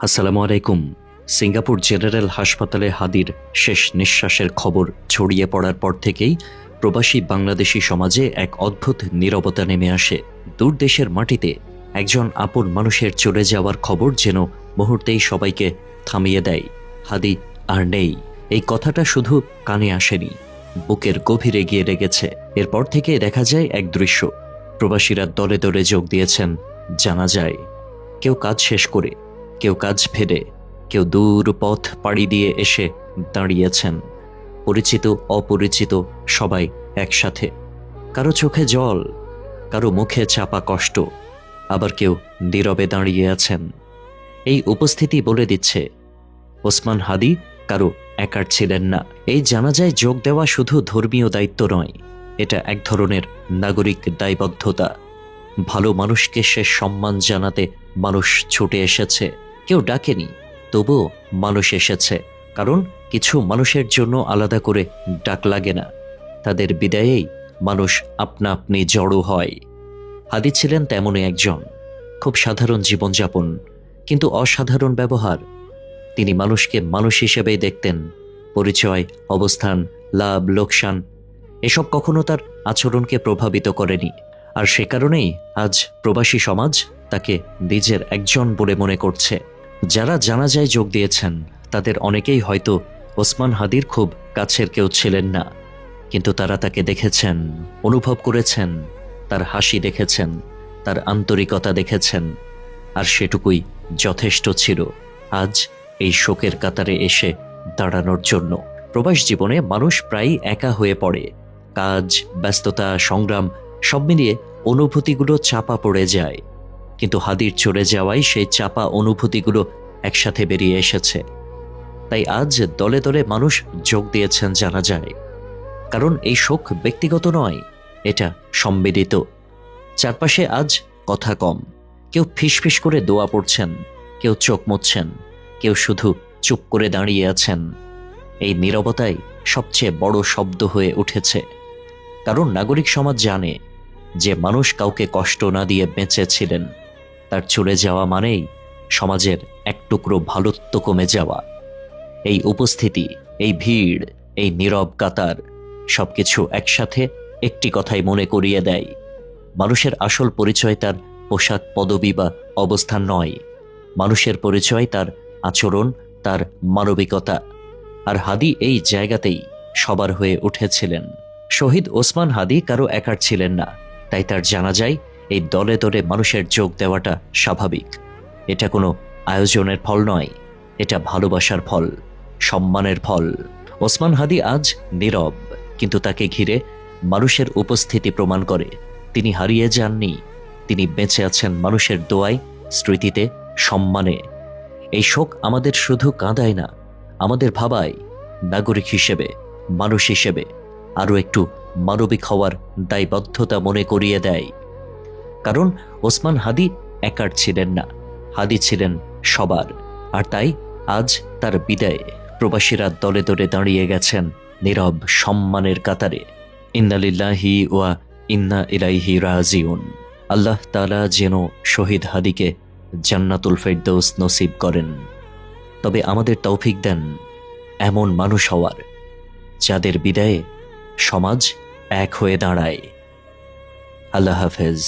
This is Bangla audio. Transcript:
আসসালামু আলাইকুম। সিঙ্গাপুর জেনারেল হাসপাতালে হাদির শেষ নিঃশ্বাসের খবর ছড়িয়ে পড়ার পর থেকেই প্রবাসী বাংলাদেশি সমাজে এক অদ্ভুত নীরবতা নেমে আসে। দূর দেশের মাটিতে একজন আপন মানুষের চলে যাওয়ার খবর যেন মুহূর্তেই সবাইকে থামিয়ে দেয়। হাদি আর নেই, এই কথাটা শুধু কানে আসেনি, বুকের গভীরে গিয়ে লেগেছে। এরপর থেকে দেখা যায় এক দৃশ্য, প্রবাসীরা দলে দলে যোগ দিয়েছেন জানাজায়। কেউ কাজ শেষ করে, কেউ কাজ ফেলে, কেউ দূর পথ পাড়ি দিয়ে এসে দাঁড়িয়েছেন। পরিচিত অপরিচিত সবাই একসাথে, কারো চোখে জল, কারো মুখে চাপা কষ্ট, আবার কেউ নীরবে দাঁড়িয়ে আছেন। এই উপস্থিতি বলে দিচ্ছে ওসমান হাদি কারো একার ছিলেন না। এই জানাজায় যোগ দেওয়া শুধু ধর্মীয় দায়িত্ব নয়, এটা এক ধরনের নাগরিক দায়বদ্ধতা। ভালো মানুষকে শেষ সম্মান জানাতে মানুষ ছুটে এসেছে। কেউ ডাকেনি, তবুও মানুষ এসেছে। কারণ কিছু মানুষের জন্য আলাদা করে ডাক লাগে না, তাদের বিদায়েই মানুষ আপনা আপনি জড়ো হয়। হাদি ছিলেন তেমনই একজন। খুব সাধারণ জীবনযাপন, কিন্তু অসাধারণ ব্যবহার। তিনি মানুষকে মানুষ হিসেবেই দেখতেন। পরিচয়, অবস্থান, লাভ লোকসান এসব কখনো তার আচরণকে প্রভাবিত করেনি। আর সে কারণেই আজ প্রবাসী সমাজ তাকে নিজের একজন বলে মনে করছে। যারা জানাজায় যোগ দিয়েছেন তাদের অনেকেই হয়তো ওসমান হাদির খুব কাছের কেউ ছিলেন না, কিন্তু তারা তাকে দেখেছেন, অনুভব করেছেন, তার হাসি দেখেছেন, তার আন্তরিকতা দেখেছেন, আর সেটুকুই যথেষ্ট ছিল আজ এই শোকের কাতারে এসে দাঁড়ানোর জন্য। প্রবাস জীবনে মানুষ প্রায়ই একা হয়ে পড়ে। কাজ, ব্যস্ততা, সংগ্রাম সব মিলিয়ে অনুভূতিগুলো চাপা পড়ে যায়। কিন্তু হাদির চলে যাওয়ায় সেই চাপা অনুভূতিগুলো একসাথে বেরিয়ে এসেছে। তাই আজ দলে দলে মানুষ যোগ দিয়েছেন জানাজায়। কারণ এই শোক ব্যক্তিগত নয়, এটা সম্মিলিত। চারপাশে আজ কথা কম, কেউ ফিসফিস করে দোয়া পড়ছেন, কেউ চোখ মুছছেন, কেউ শুধু চুপ করে দাঁড়িয়ে আছেন। এই নীরবতাই সবচেয়ে বড় শব্দ হয়ে উঠেছে। কারণ নাগরিক সমাজ জানে যে মানুষ কাউকে কষ্ট না দিয়ে বেঁচে ছিলেন, তার চলে যাওয়া মানেই সমাজের এক টুকরো ভালোত্ব কমে যাওয়া। এই উপস্থিতি, এই ভিড়, এই নীরব কাতার সবকিছু একসাথে একটি কথাই মনে করিয়ে দেয়, মানুষের আসল পরিচয় তার পোশাক, পদবি বা অবস্থান নয়। মানুষের পরিচয় তার আচরণ, তার মানবিকতা। আর হাদি এই জায়গাতেই সবার হয়ে উঠেছিলেন। শহীদ ওসমান হাদি কারো একার ছিলেন না, তাই তার জানাজায় এই দলে দলে মানুষের যোগ দেওয়াটা স্বাভাবিক। এটা কোনো আয়োজনের ফল নয়, এটা ভালোবাসার ফল, সম্মানের ফল। ওসমান হাদি আজ নীরব, কিন্তু তাকে ঘিরে মানুষের উপস্থিতি প্রমাণ করে তিনি হারিয়ে যাননি, তিনি বেঁচে আছেন মানুষের দোয়ায়, স্মৃতিতে, সম্মানে। এই শোক আমাদের শুধু কাঁদায় না, আমাদের ভাবায় নাগরিক হিসেবে, মানুষ হিসেবে আরও একটু মানবিক হওয়ার দায়বদ্ধতা মনে করিয়ে দেয়। কারণ ওসমান হাদি একার ছিলেন না, হাদি ছিলেন সবার। আর তাই আজ তার বিদায়ে প্রবাসীরা দলে দলে দাঁড়িয়ে গেছেন নীরব সম্মানের কাতারে। ইন্না লিল্লাহি ওয়া ইন্না ইলাইহি রাজিউন। আল্লাহ তাআলা যেন শহীদ হাদিকে জান্নাতুল ফেরদৌস নসিব করেন। তবে আমাদের তৌফিক দেন এমন মানুষ হওয়ার, যাদের বিদায়ে সমাজ এক হয়ে দাঁড়ায়। আল্লাহ হাফেজ।